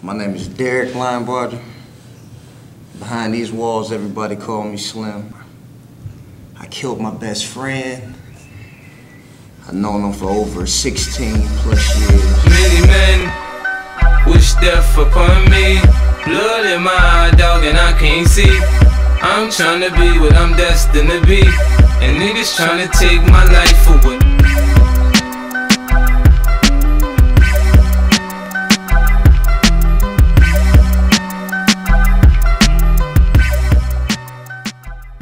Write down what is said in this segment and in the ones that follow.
My name is Derek Linebarger. Behind these walls, everybody call me Slim. I killed my best friend. I've known him for over 16 plus years. Many men wish death upon me. Blood in my eye, dog, and I can't see. I'm trying to be what I'm destined to be, and niggas trying to take my life away.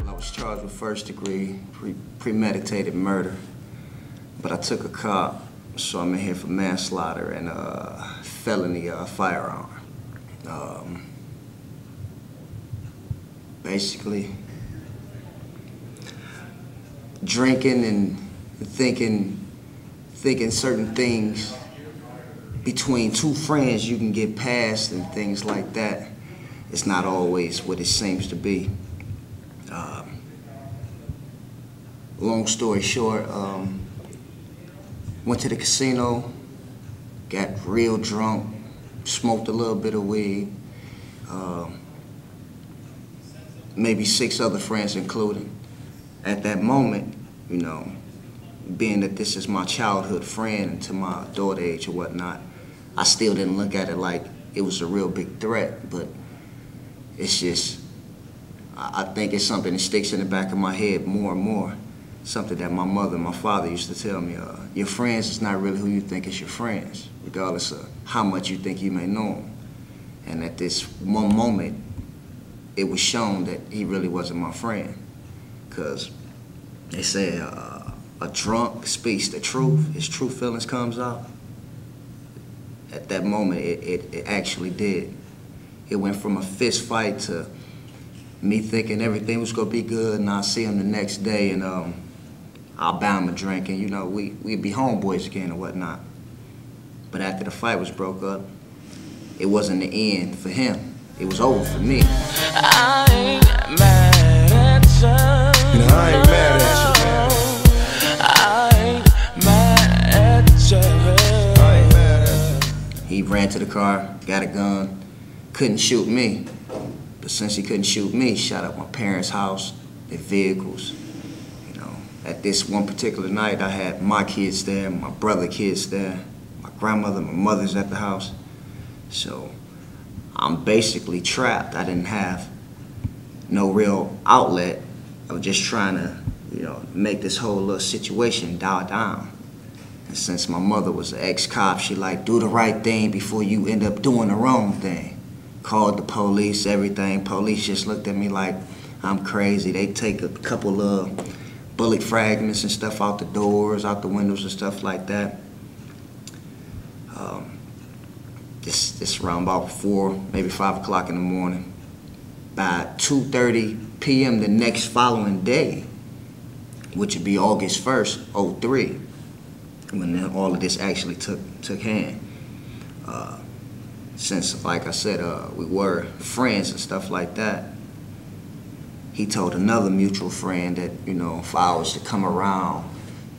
I was charged with first-degree premeditated murder, but I took a cop, so I'm in here for manslaughter and felony firearm. Basically, drinking and thinking certain things between two friends you can get past and things like that. It's not always what it seems to be. Long story short, went to the casino, got real drunk, smoked a little bit of weed, maybe 6 other friends included. At that moment, you know, being that this is my childhood friend and to my daughter age or whatnot, I still didn't look at it like it was a real big threat, but it's just, I think it's something that sticks in the back of my head more and more. Something that my mother and my father used to tell me, your friends is not really who you think is your friends, regardless of how much you think you may know them. And at this one moment, it was shown that he really wasn't my friend. Because they say a drunk speaks the truth, his true feelings comes out. At that moment, it actually did. It went from a fist fight to me thinking everything was gonna be good, and I'll see him the next day, and I'll buy him a drink, and you know, we'd be homeboys again and whatnot. But after the fight was broke up, it wasn't the end for him. It was over for me. I ain't mad at you. You know, I ain't mad at you, man. I ain't mad at you. I ain't mad at you. He ran to the car, got a gun, couldn't shoot me. But since he couldn't shoot me, he shot up my parents' house, their vehicles. You know, at this one particular night, I had my kids there, my brother kids there, my grandmother, my mother's at the house. So I'm basically trapped. I didn't have no real outlet. I was just trying to, you know, make this whole little situation die down. And since my mother was an ex-cop, she like, do the right thing before you end up doing the wrong thing. Called the police, everything. Police just looked at me like I'm crazy. They take a couple of bullet fragments and stuff out the doors, out the windows and stuff like that. This around about 4, maybe 5 o'clock in the morning. By 2:30 p.m. the next following day, which would be August 1st, '03, when all of this actually took hand. Since, like I said, we were friends and stuff like that, he told another mutual friend that, you know, if I was to come around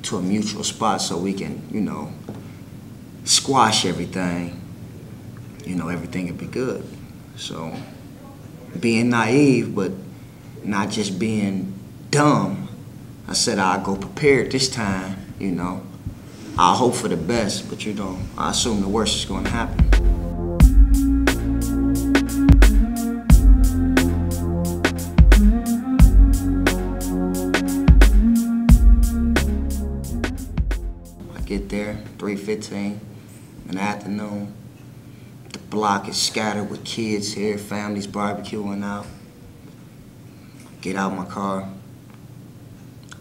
to a mutual spot so we can, you know, squash everything, you know, everything would be good. So, being naive, but not just being dumb, I said I'd go prepared this time, you know. I'll hope for the best, but, you know, I assume the worst is going to happen. Get there, 3:15 in the afternoon. The block is scattered with kids here, families barbecuing out. Get out my car.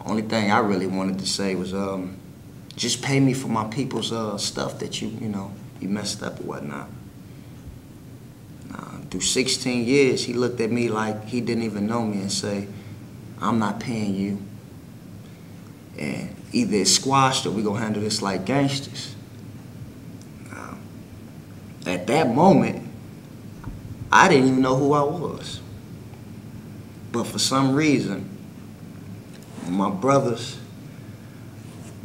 Only thing I really wanted to say was, just pay me for my people's stuff that you know, you messed up or whatnot. Through 16 years, he looked at me like he didn't even know me and say, I'm not paying you. And either it's squashed or we gonna handle this like gangsters. At that moment, I didn't even know who I was. But for some reason, my brother's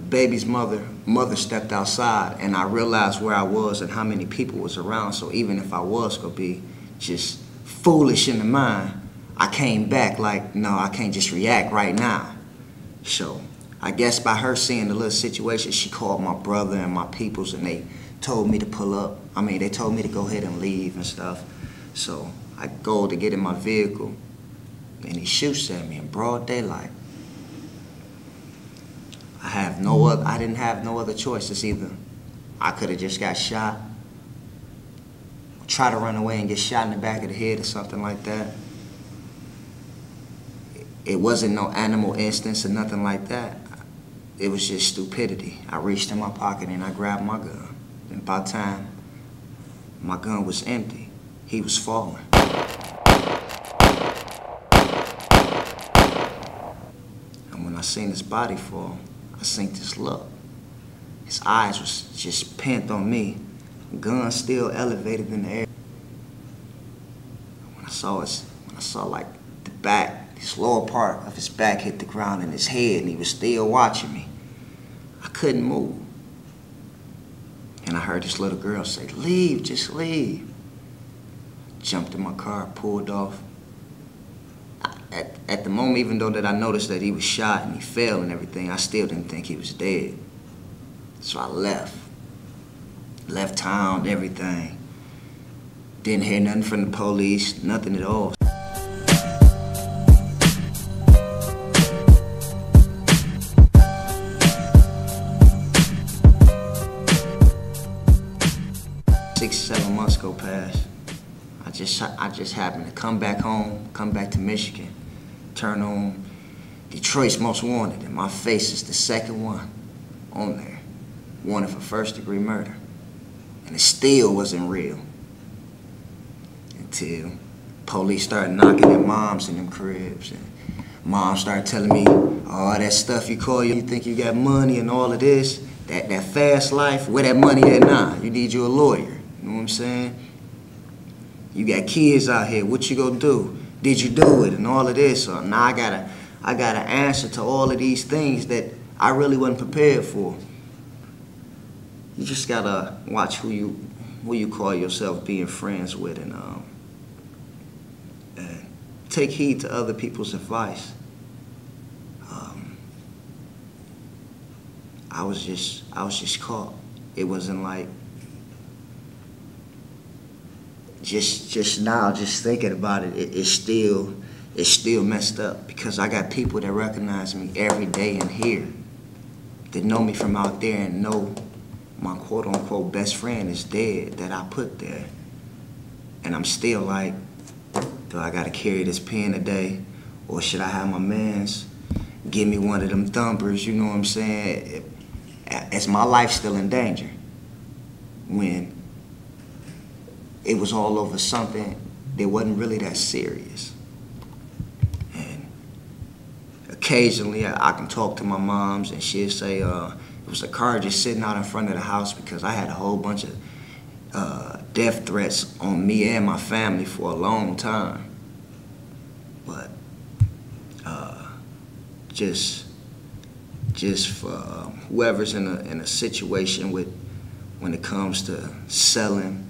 baby's mother mother stepped outside, and I realized where I was and how many people was around. So even if I was gonna be just foolish in the mind, I came back like, no, I can't just react right now. So I guess by her seeing the little situation, she called my brother and my peoples, and they told me to pull up. I mean, they told me to go ahead and leave and stuff. So I go to get in my vehicle, and he shoots at me in broad daylight. I didn't have no other choice. It's either I could have just got shot, try to run away and get shot in the back of the head or something like that. It wasn't no animal instincts or nothing like that. It was just stupidity. I reached in my pocket and I grabbed my gun. And by the time my gun was empty, he was falling. And when I seen his body fall, I seen this look. His eyes was just pent on me, gun still elevated in the air. When I saw like the back, this lower part of his back hit the ground and his head, and he was still watching me, I couldn't move. And I heard this little girl say, "Leave, just leave." Jumped in my car, pulled off. At the moment, even though that I noticed that he was shot and he fell and everything, I still didn't think he was dead. So I left. Left town, everything. Didn't hear nothing from the police, nothing at all. Six, 7 months go past. I just happened to come back home, come back to Michigan, turn on Detroit's Most Wanted, and my face is the second one on there, wanted for first-degree murder. And it still wasn't real until police started knocking at moms in them cribs, and mom started telling me, "Oh, that stuff you call you think you got money and all of this, that fast life, where that money at now? You need you a lawyer." You know what I'm saying? You got kids out here, what you gonna do? Did you do it? And all of this. So now I gotta answer to all of these things that I really wasn't prepared for. You just gotta watch who you call yourself being friends with, and take heed to other people's advice. I was just caught. It wasn't like just now, just thinking about it, it's still messed up, because I got people that recognize me every day in here, that know me from out there and know my quote-unquote best friend is dead that I put there. And I'm still like, do I gotta carry this pen today, or should I have my mans give me one of them thumpers, you know what I'm saying? Is my life still in danger when it was all over something that wasn't really that serious? And occasionally I can talk to my moms, and she'll say, it was a car just sitting out in front of the house, because I had a whole bunch of death threats on me and my family for a long time. But just for whoever's in a situation when it comes to selling,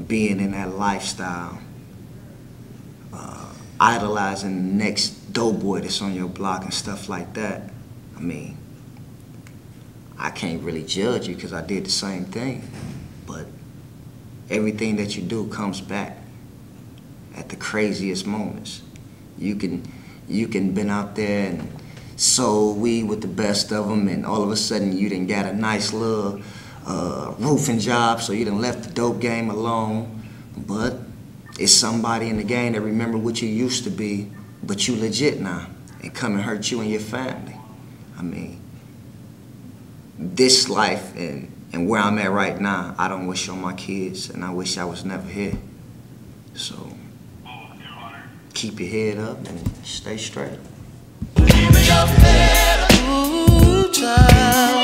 being in that lifestyle, idolizing the next dope boy that's on your block and stuff like that. I mean, I can't really judge you because I did the same thing, but everything that you do comes back at the craziest moments. You can been out there and sold weed with the best of them, and all of a sudden you done got a nice little roofing job, so you done left the dope game alone. But it's somebody in the game that remember what you used to be, but you legit now, and come and hurt you and your family. I mean, this life and where I'm at right now, I don't wish on my kids, and I wish I was never here. So keep your head up and stay straight. Keep your head up. Ooh, child.